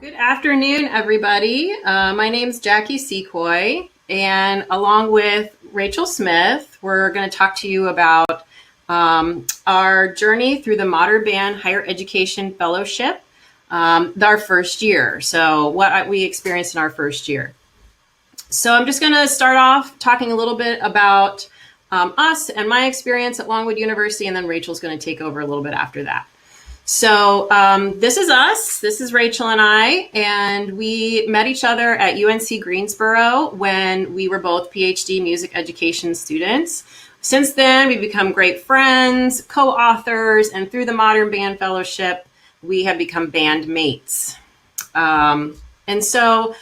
Good afternoon, everybody. My name's Jackie Secoy, and along with Rachel Smith, we're going to talk to you about our journey through the Modern Band Higher Education Fellowship, our first year. So what we experienced in our first year. So I'm just going to start off talking a little bit about us and my experience at Longwood University, and then Rachel's going to take over a little bit after that. So this is us. This is Rachel and I, and we met each other at UNC Greensboro when we were both PhD music education students. Since then, we've become great friends, co-authors, and through the Modern Band Fellowship, we have become band mates. And so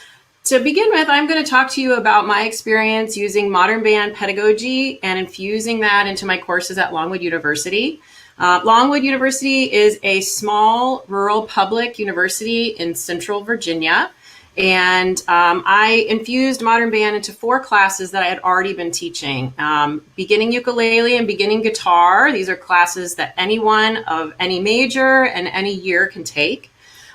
to begin with, I'm going to talk to you about my experience using modern band pedagogy and infusing that into my courses at Longwood University. Longwood University is a small rural public university in Central Virginia, and I infused modern band into 4 classes that I had already been teaching. Beginning ukulele and beginning guitar. These are classes that anyone of any major and any year can take.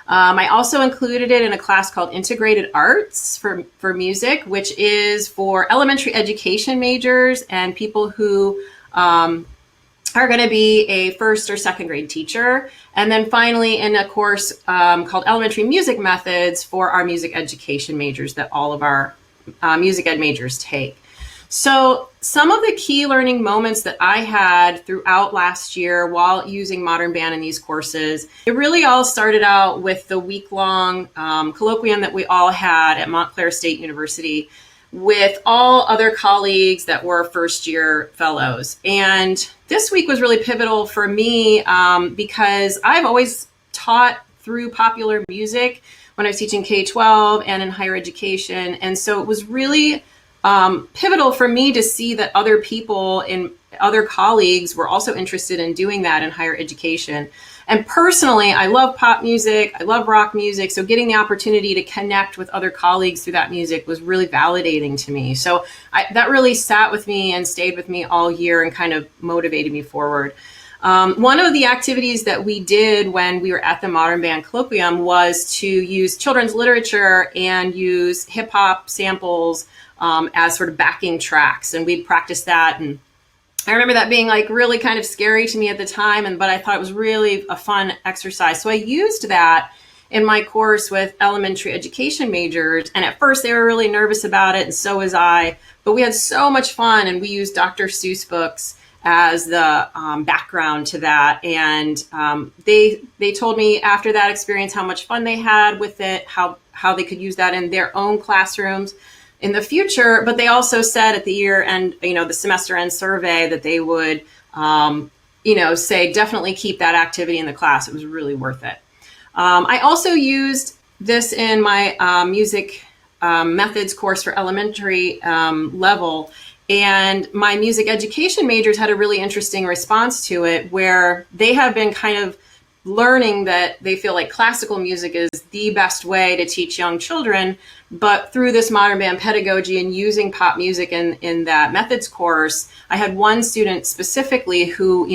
I also included it in a class called Integrated Arts for music, which is for elementary education majors and people who are going to be a first or second grade teacher. And then finally in a course called Elementary Music Methods for our music education majors that all of our music ed majors take. So some of the key learning moments that I had throughout last year while using modern band in these courses, it really all started out with the week-long colloquium that we all had at Montclair State University with all other colleagues that were first-year fellows. And this week was really pivotal for me because I've always taught through popular music when I was teaching K-12 and in higher education. And so it was really pivotal for me to see that other people and other colleagues were also interested in doing that in higher education. And personally, I love pop music, I love rock music, so getting the opportunity to connect with other colleagues through that music was really validating to me. So that really sat with me and stayed with me all year and kind of motivated me forward. One of the activities that we did when we were at the Modern Band Colloquium was to use children's literature and use hip hop samples as sort of backing tracks. And we'd practice that, and I remember that being like really kind of scary to me at the time, but I thought it was really a fun exercise. So I used that in my course with elementary education majors. And at first they were really nervous about it, and so was I. But we had so much fun, and we used Dr. Seuss books as the background to that. And they told me after that experience how much fun they had with it, how they could use that in their own classrooms in the future. But they also said at the year end, the semester end survey that they would, say definitely keep that activity in the class. It was really worth it. I also used this in my music methods course for elementary level. And my music education majors had a really interesting response to it, where they have been kind of learning that they feel like classical music is the best way to teach young children. But through this modern band pedagogy and using pop music in that methods course, I had one student specifically who,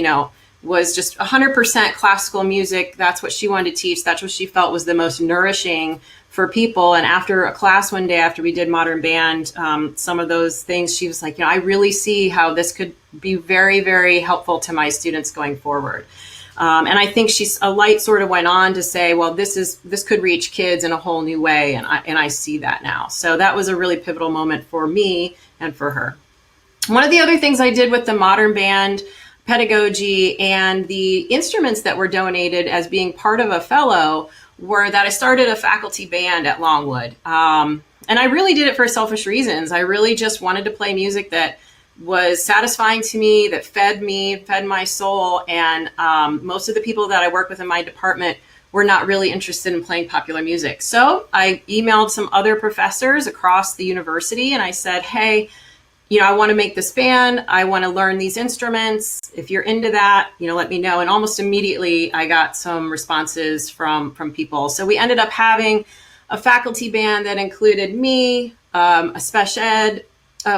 was just 100% classical music. That's what she wanted to teach. That's what she felt was the most nourishing for people. And after a class one day, after we did modern band, some of those things, she was like, I really see how this could be very, very helpful to my students going forward. And I think a light sort of went on to say, well, this could reach kids in a whole new way. And I see that now. So that was a really pivotal moment for me and for her. One of the other things I did with the modern band pedagogy and the instruments that were donated as being part of a fellow were that I started a faculty band at Longwood. And I really did it for selfish reasons. I really just wanted to play music that was satisfying to me, that fed my soul. And most of the people that I work with in my department were not really interested in playing popular music. So I emailed some other professors across the university and I said, hey, I want to make this band. I want to learn these instruments. If you're into that, let me know. And almost immediately I got some responses from people. So we ended up having a faculty band that included me, a special ed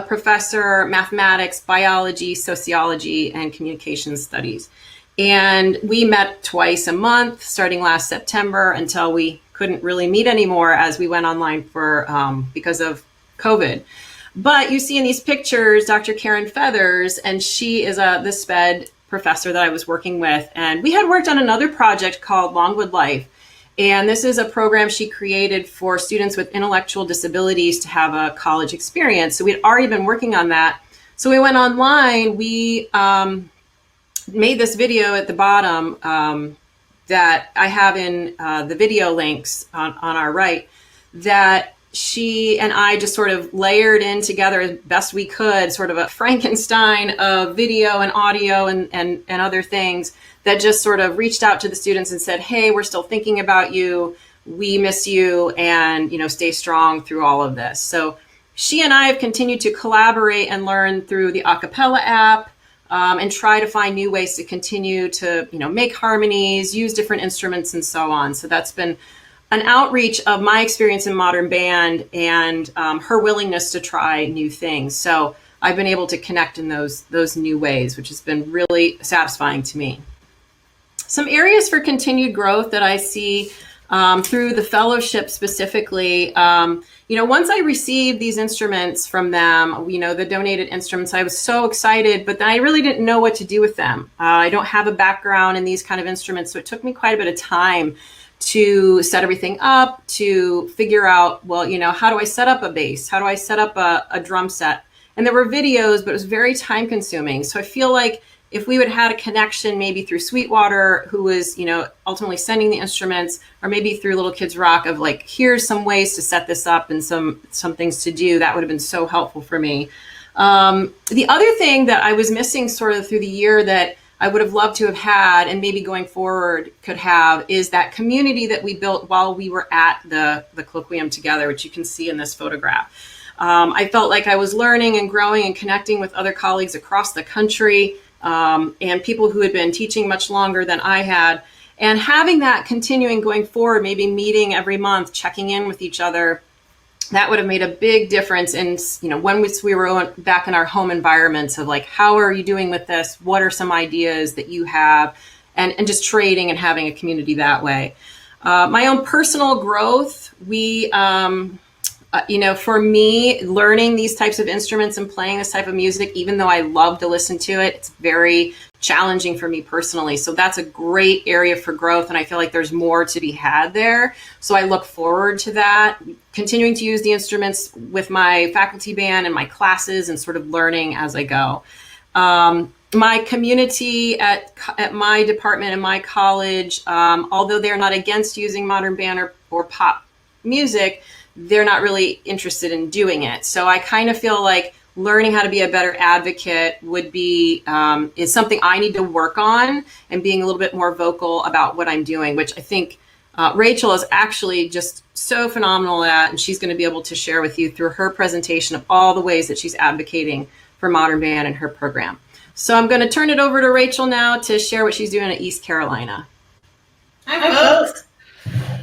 professor, mathematics, biology, sociology, and communication studies. And we met twice a month starting last September until we couldn't really meet anymore as we went online for because of COVID. But you see in these pictures, Dr. Karen Feathers, and she is the SPED professor that I was working with. And we had worked on another project called Longwood Life. And this is a program she created for students with intellectual disabilities to have a college experience. So we had already been working on that. So we went online. We made this video at the bottom that I have in the video links on our right, that she and I just sort of layered in together as best we could, sort of a Frankenstein of video and audio and other things that just sort of reached out to the students and said, hey, we're still thinking about you. We miss you, and, you know, stay strong through all of this. So she and I have continued to collaborate and learn through the Acapella app, and try to find new ways to continue to, you know, make harmonies, use different instruments, and so on. So that's been an outreach of my experience in modern band and her willingness to try new things. So I've been able to connect in those new ways, which has been really satisfying to me. Some areas for continued growth that I see through the fellowship specifically, you know, once I received these instruments from them, you know, the donated instruments, I was so excited, but then I really didn't know what to do with them. I don't have a background in these kind of instruments, so it took me quite a bit of time to set everything up, to figure out, well, you know, how do I set up a bass? How do I set up a drum set? And there were videos, but it was very time consuming. So I feel like if we would have had a connection maybe through Sweetwater, who was, you know, ultimately sending the instruments, or maybe through Little Kids Rock of like, here's some ways to set this up and some things to do, that would have been so helpful for me. The other thing that I was missing sort of through the year that I would have loved to have had, and maybe going forward could have, is that community that we built while we were at the colloquium together, which you can see in this photograph. I felt like I was learning and growing and connecting with other colleagues across the country, and people who had been teaching much longer than I had. And having that continuing going forward, maybe meeting every month, checking in with each other, that would have made a big difference in, you know, when we were back in our home environments of like, how are you doing with this? What are some ideas that you have? And just trading and having a community that way. My own personal growth, we, you know, for me, learning these types of instruments and playing this type of music, even though I love to listen to it, it's very challenging for me personally. So that's a great area for growth. And I feel like there's more to be had there. So I look forward to that, continuing to use the instruments with my faculty band and my classes and sort of learning as I go. My community at my department and my college, although they're not against using modern band or pop music, they're not really interested in doing it. So I kind of feel like learning how to be a better advocate would be, is something I need to work on, and being a little bit more vocal about what I'm doing, which I think Rachel is actually just so phenomenal at, and she's going to be able to share with you through her presentation of all the ways that she's advocating for modern band in her program. So I'm going to turn it over to Rachel now to share what she's doing at East Carolina. Hi, folks.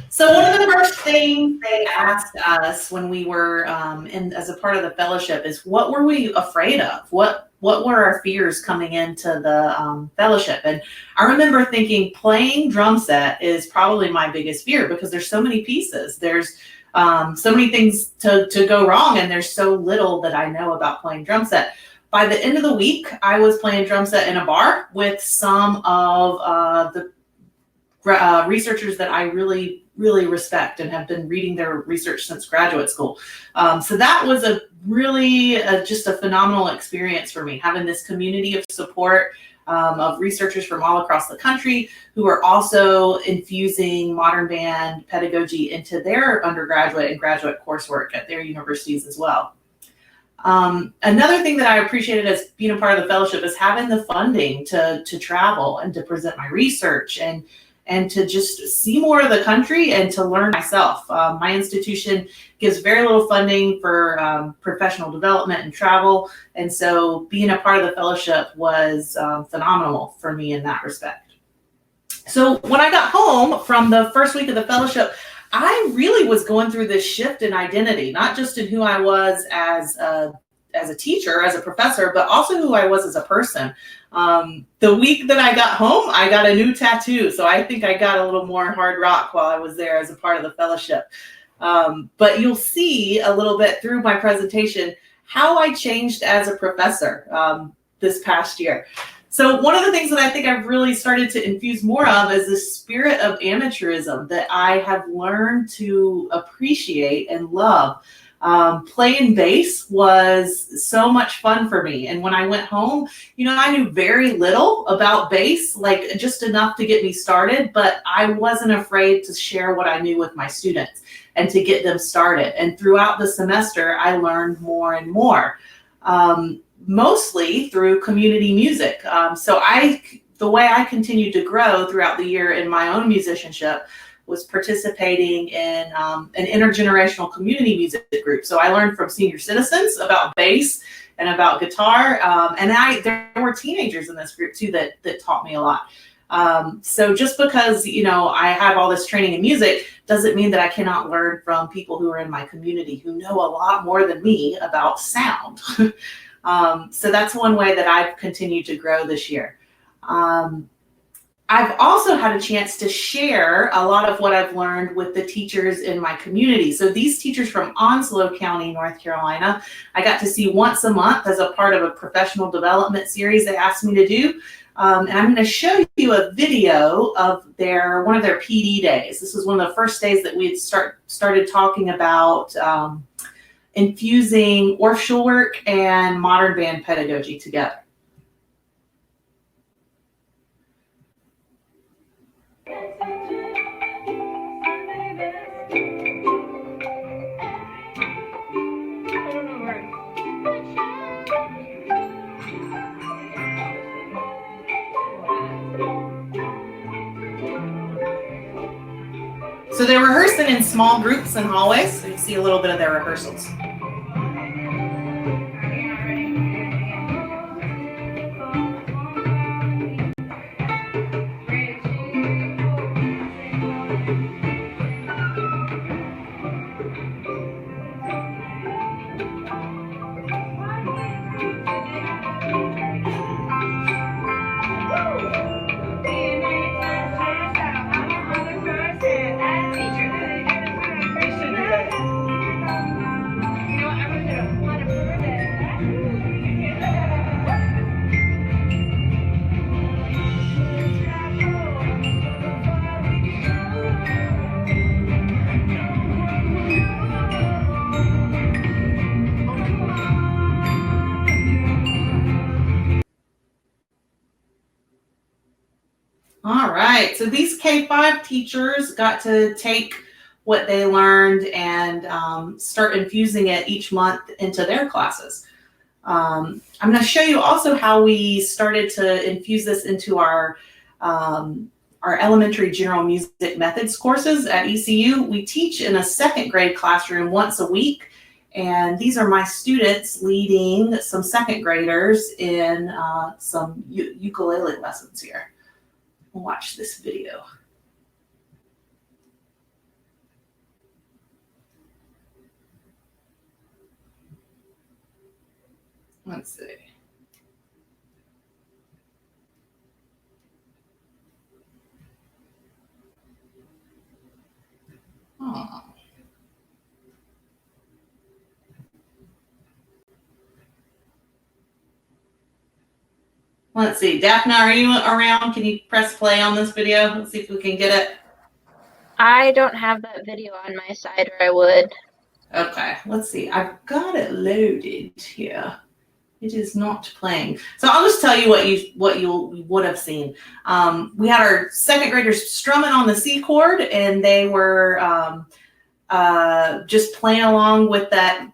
So one of the first things they asked us when we were as a part of the fellowship is, what were we afraid of? What were our fears coming into the fellowship? And I remember thinking playing drum set is probably my biggest fear, because there's so many pieces. There's so many things to go wrong, and there's so little that I know about playing drum set. By the end of the week, I was playing drum set in a bar with some of the researchers that I really respect and have been reading their research since graduate school. So that was a really just a phenomenal experience for me, having this community of support of researchers from all across the country who are also infusing modern band pedagogy into their undergraduate and graduate coursework at their universities as well. Another thing that I appreciated as being a part of the fellowship is having the funding to travel and to present my research and to just see more of the country and to learn myself. My institution gives very little funding for professional development and travel. And so being a part of the fellowship was phenomenal for me in that respect. So when I got home from the first week of the fellowship, I really was going through this shift in identity, not just in who I was as a teacher, as a professor, but also who I was as a person. The week that I got home, I got a new tattoo. So I think I got a little more hard rock while I was there as a part of the fellowship. But you'll see a little bit through my presentation how I changed as a professor this past year. So one of the things that I think I've really started to infuse more of is the spirit of amateurism that I have learned to appreciate and love. Playing bass was so much fun for me. And when I went home, I knew very little about bass, like just enough to get me started, but I wasn't afraid to share what I knew with my students and to get them started. And throughout the semester, I learned more and more, mostly through community music. So the way I continued to grow throughout the year in my own musicianship was participating in an intergenerational community music group. So I learned from senior citizens about bass and about guitar. And there were teenagers in this group too that taught me a lot. So just because, I have all this training in music doesn't mean that I cannot learn from people who are in my community who know a lot more than me about sound. So that's one way that I've continued to grow this year. I've also had a chance to share a lot of what I've learned with the teachers in my community. So these teachers from Onslow County, North Carolina, I got to see once a month as a part of a professional development series they asked me to do. And I'm going to show you a video of one of their PD days. This was one of the first days that we had started talking about infusing orchestral work and modern band pedagogy together. So they're rehearsing in small groups and hallways. So you can see a little bit of their rehearsals. All right, so these K-5 teachers got to take what they learned and start infusing it each month into their classes. I'm going to show you also how we started to infuse this into our elementary general music methods courses at ECU. We teach in a second grade classroom once a week, and these are my students leading some second graders in some ukulele lessons here. Watch this video. Let's see. Oh. Let's see. Daphne, are you around? Can you press play on this video? Let's see if we can get it. I don't have that video on my side, or I would. Okay, let's see. I've got it loaded here. It is not playing. So I'll just tell you what you would have seen. We had our second graders strumming on the C chord, and they were just playing along with that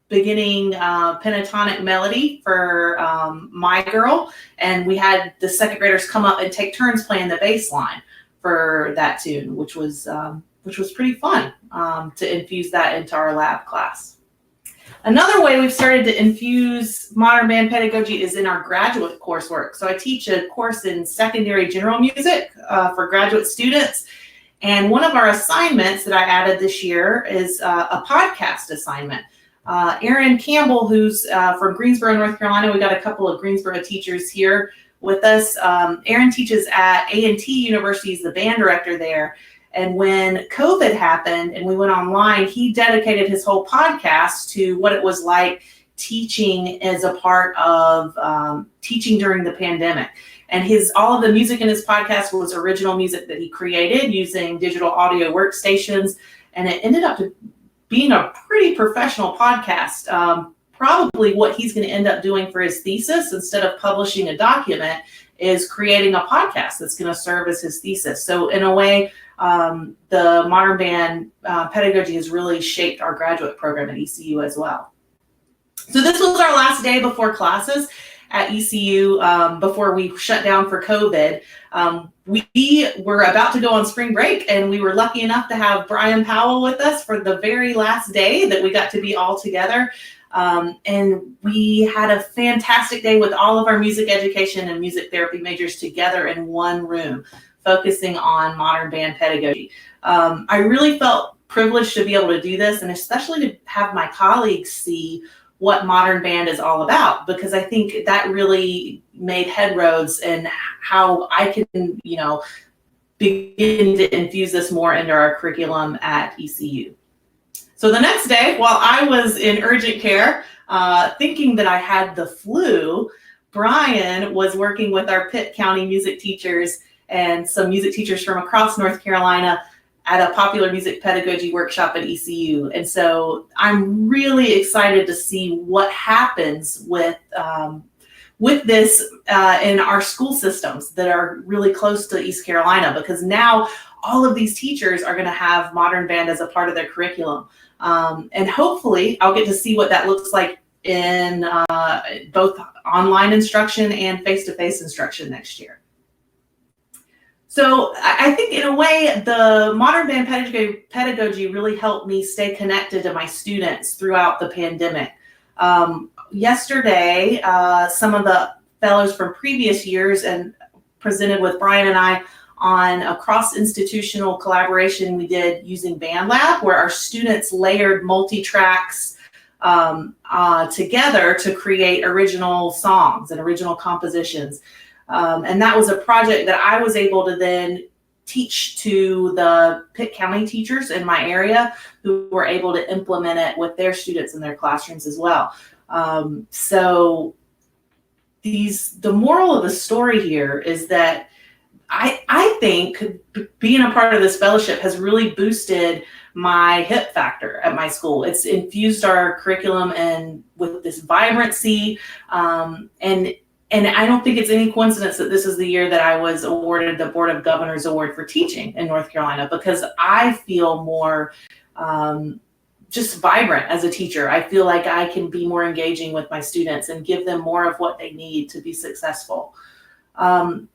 beginning pentatonic melody for My Girl, and we had the second graders come up and take turns playing the bass line for that tune, which was pretty fun to infuse that into our lab class. Another way we've started to infuse modern band pedagogy is in our graduate coursework. So I teach a course in secondary general music for graduate students. And one of our assignments that I added this year is a podcast assignment. Erin Campbell, who's from Greensboro, North Carolina, we got a couple of Greensboro teachers here, with us. Aaron teaches at A&T University, he's the band director there. And when COVID happened and we went online, he dedicated his whole podcast to what it was like teaching as a part of teaching during the pandemic. And all of the music in his podcast was original music that he created using digital audio workstations. And it ended up being a pretty professional podcast. Probably what he's going to end up doing for his thesis, instead of publishing a document, is creating a podcast that's going to serve as his thesis. So in a way, the modern band pedagogy has really shaped our graduate program at ECU as well. So this was our last day before classes at ECU before we shut down for COVID. We were about to go on spring break, and we were lucky enough to have Brian Powell with us for the very last day that we got to be all together. And we had a fantastic day with all of our music education and music therapy majors together in one room, focusing on modern band pedagogy. I really felt privileged to be able to do this, and especially to have my colleagues see what modern band is all about, because I think that really made headroads in how I can, begin to infuse this more into our curriculum at ECU. So the next day, while I was in urgent care, thinking that I had the flu, Brian was working with our Pitt County music teachers and some music teachers from across North Carolina at a popular music pedagogy workshop at ECU. And so I'm really excited to see what happens with this in our school systems that are really close to East Carolina, because now all of these teachers are going to have modern band as a part of their curriculum. And hopefully I'll get to see what that looks like in both online instruction and face-to-face instruction next year. So I think in a way, the modern band pedagogy really helped me stay connected to my students throughout the pandemic. Yesterday, some of the fellows from previous years and presented with Brian and I on a cross-institutional collaboration we did using BandLab, where our students layered multi-tracks together to create original songs and original compositions. And that was a project that I was able to then teach to the Pitt County teachers in my area, who were able to implement it with their students in their classrooms as well. So the moral of the story here is that I think being a part of this fellowship has really boosted my hip factor at my school. It's infused our curriculum and with this vibrancy, and I don't think it's any coincidence that this is the year that I was awarded the Board of Governors Award for teaching in North Carolina, because I feel more just vibrant as a teacher. I feel like I can be more engaging with my students and give them more of what they need to be successful.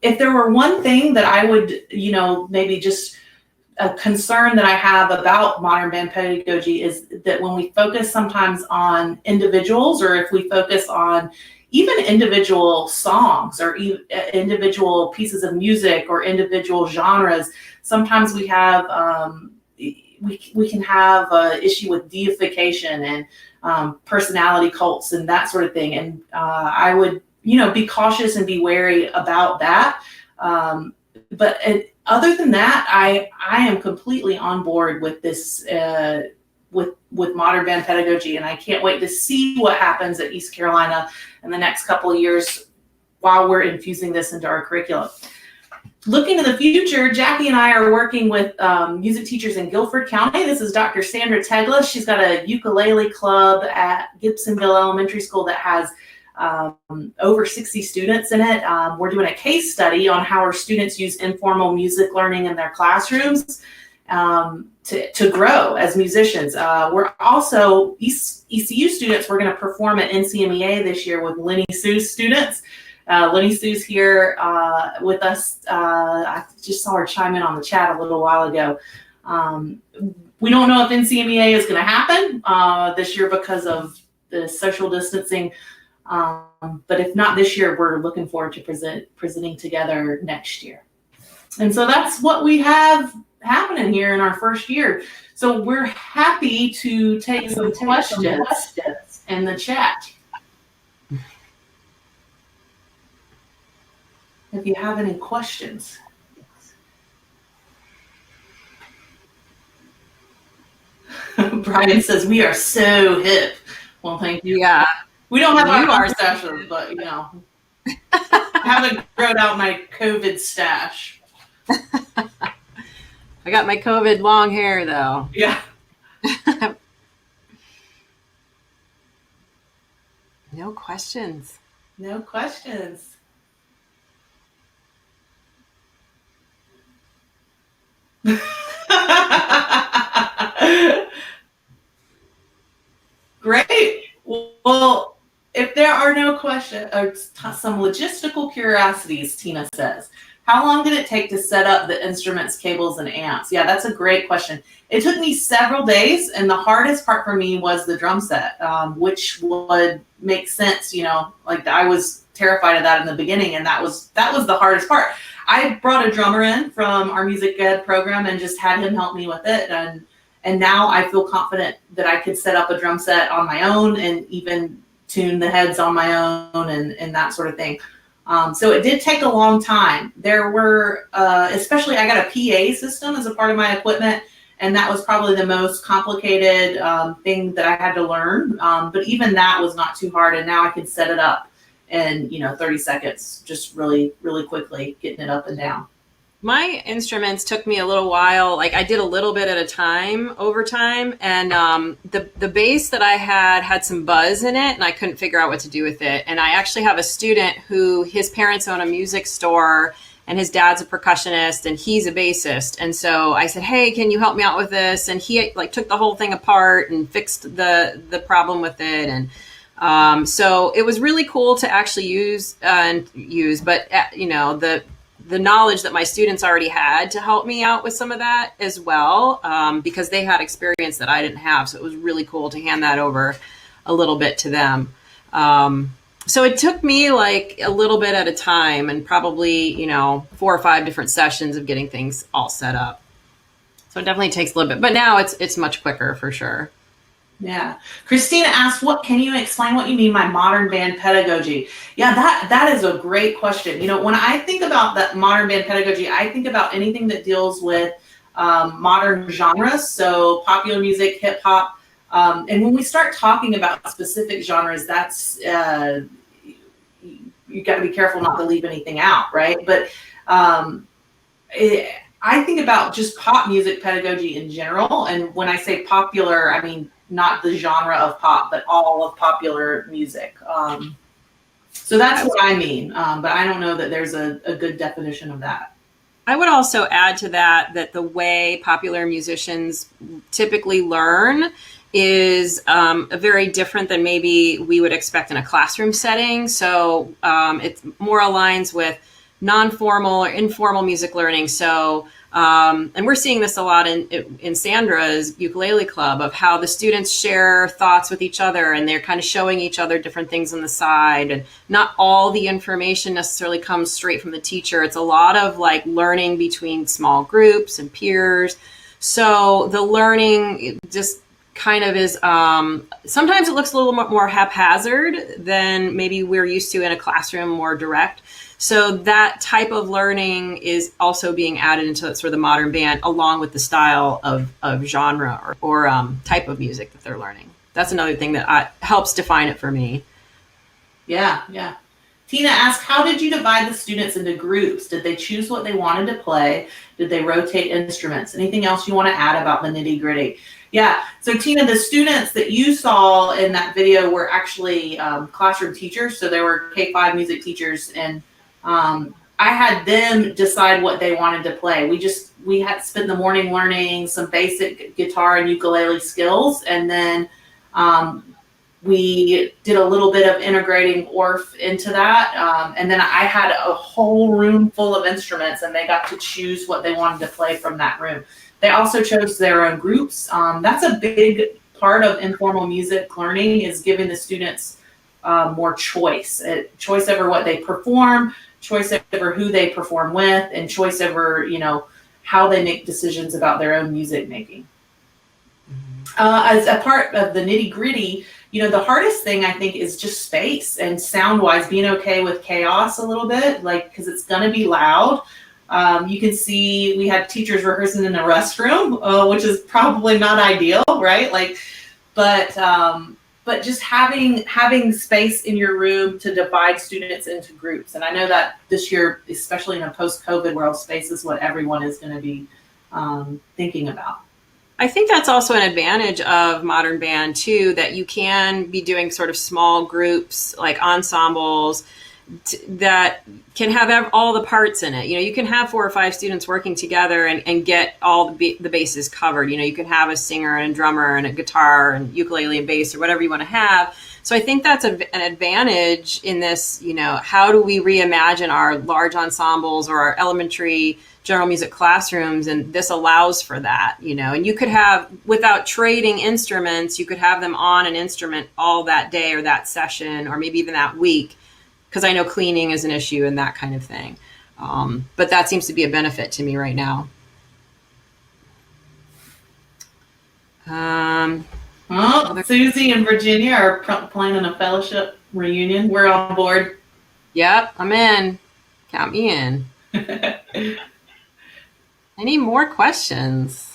If there were one thing that I would, maybe just a concern that I have about modern band pedagogy is that when we focus sometimes on individuals, or if we focus on even individual songs or individual pieces of music or individual genres, sometimes we have we can have an issue with deification and personality cults and that sort of thing. And I would be cautious and be wary about that. But other than that, I am completely on board with this, with modern band pedagogy, and I can't wait to see what happens at East Carolina in the next couple of years while we're infusing this into our curriculum. Looking to the future, Jackie and I are working with music teachers in Guilford County. This is Dr. Sandra Tegla. She's got a ukulele club at Gibsonville Elementary School that has over 60 students in it. We're doing a case study on how our students use informal music learning in their classrooms to grow as musicians. We're also, ECU students, we're going to perform at NCMEA this year with Lenny Sue's students. Lenny Sue's here with us. I just saw her chime in on the chat a little while ago. We don't know if NCMEA is going to happen this year because of the social distancing. But if not this year, we're looking forward to presenting together next year. And so that's what we have happening here in our first year. So we're happy to take some questions in the chat. if you have any questions. Brian says, we are so hip. Well, thank you. Yeah. We don't have You our are stashes, but I haven't grown out my COVID stash. I got my COVID long hair though. Yeah. No questions. No questions. Great. Well, if there are no questions, or some logistical curiosities, Tina says, how long did it take to set up the instruments, cables, and amps? Yeah, that's a great question. It took me several days, and the hardest part for me was the drum set, which would make sense. Like I was terrified of that in the beginning, and that was the hardest part. I brought a drummer in from our music ed program and just had him help me with it, and now I feel confident that I could set up a drum set on my own and even tune the heads on my own and that sort of thing. So it did take a long time. There were, especially I got a PA system as a part of my equipment, and that was probably the most complicated thing that I had to learn. But even that was not too hard, and now I can set it up in 30 seconds, just really, really quickly getting it up and down. My instruments took me a little while. Like I did a little bit at a time over time. And the bass that I had some buzz in it and I couldn't figure out what to do with it. And I actually have a student who his parents own a music store and his dad's a percussionist and he's a bassist. And so I said, hey, can you help me out with this? And he took the whole thing apart and fixed the problem with it. And so it was really cool to actually use, but the knowledge that my students already had to help me out with some of that as well, because they had experience that I didn't have. So it was really cool to hand that over a little bit to them. So it took me a little bit at a time and probably, 4 or 5 different sessions of getting things all set up. So it definitely takes a little bit, but now it's much quicker for sure. Yeah. Christina asked, can you explain what you mean by modern band pedagogy? Yeah, that is a great question. When I think about that modern band pedagogy, I think about anything that deals with modern genres, so popular music, hip hop. And when we start talking about specific genres, that's, you got to be careful not to leave anything out, right? But I think about just pop music pedagogy in general. And when I say popular, I mean, not the genre of pop, but all of popular music. So that's what I mean. But I don't know that there's a good definition of that. I would also add to that the way popular musicians typically learn is very different than maybe we would expect in a classroom setting. So it more aligns with non-formal or informal music learning. So, and we're seeing this a lot in Sandra's ukulele club of how the students share thoughts with each other and they're kind of showing each other different things on the side. And not all the information necessarily comes straight from the teacher. It's a lot of learning between small groups and peers. So the learning just kind of is, sometimes it looks a little more haphazard than maybe we're used to in a classroom, more direct. So that type of learning is also being added into sort of the modern band along with the style of genre or type of music that they're learning. That's another thing that helps define it for me. Yeah. Tina asked, how did you divide the students into groups? Did they choose what they wanted to play? Did they rotate instruments? Anything else you want to add about the nitty gritty? Yeah. So Tina, the students that you saw in that video were actually classroom teachers. So they were K-5 music teachers, and I had them decide what they wanted to play. We had spent the morning learning some basic guitar and ukulele skills, and then we did a little bit of integrating Orff into that. And then I had a whole room full of instruments, and they got to choose what they wanted to play from that room. They also chose their own groups. That's a big part of informal music learning, is giving the students more choice over what they perform, choice over who they perform with, and choice over, how they make decisions about their own music making. As a part of the nitty gritty, the hardest thing I think is just space and sound wise, being okay with chaos a little bit, like, because it's going to be loud. You can see we had teachers rehearsing in the restroom, which is probably not ideal, right? Like, but just having space in your room to divide students into groups. And I know that this year, especially in a post-COVID world, space is what everyone is going to be thinking about. I think that's also an advantage of modern band too, that you can be doing sort of small groups, like ensembles, that can have all the parts in it. You can have 4 or 5 students working together and get all the bases covered. You can have a singer and a drummer and a guitar and ukulele and bass or whatever you want to have. So I think that's an advantage in this, how do we reimagine our large ensembles or our elementary general music classrooms? And this allows for that, and you could have, without trading instruments, you could have them on an instrument all that day or that session, or maybe even that week, because I know cleaning is an issue and that kind of thing. But that seems to be a benefit to me right now. Susie and Virginia are planning a fellowship reunion. We're on board. Yep, I'm in. Count me in. Any more questions?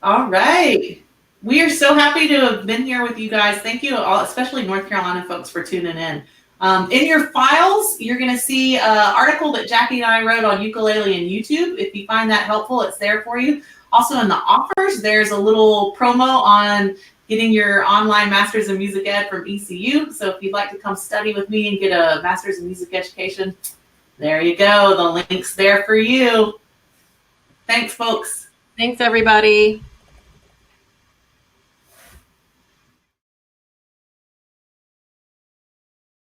All right. We are so happy to have been here with you guys. Thank you all, especially North Carolina folks, for tuning in. In your files, you're going to see an article that Jackie and I wrote on ukulele and YouTube. If you find that helpful, it's there for you. Also in the offers, there's a little promo on getting your online Masters in Music Ed from ECU. So if you'd like to come study with me and get a Masters in Music Education, there you go. The link's there for you. Thanks, folks. Thanks, everybody.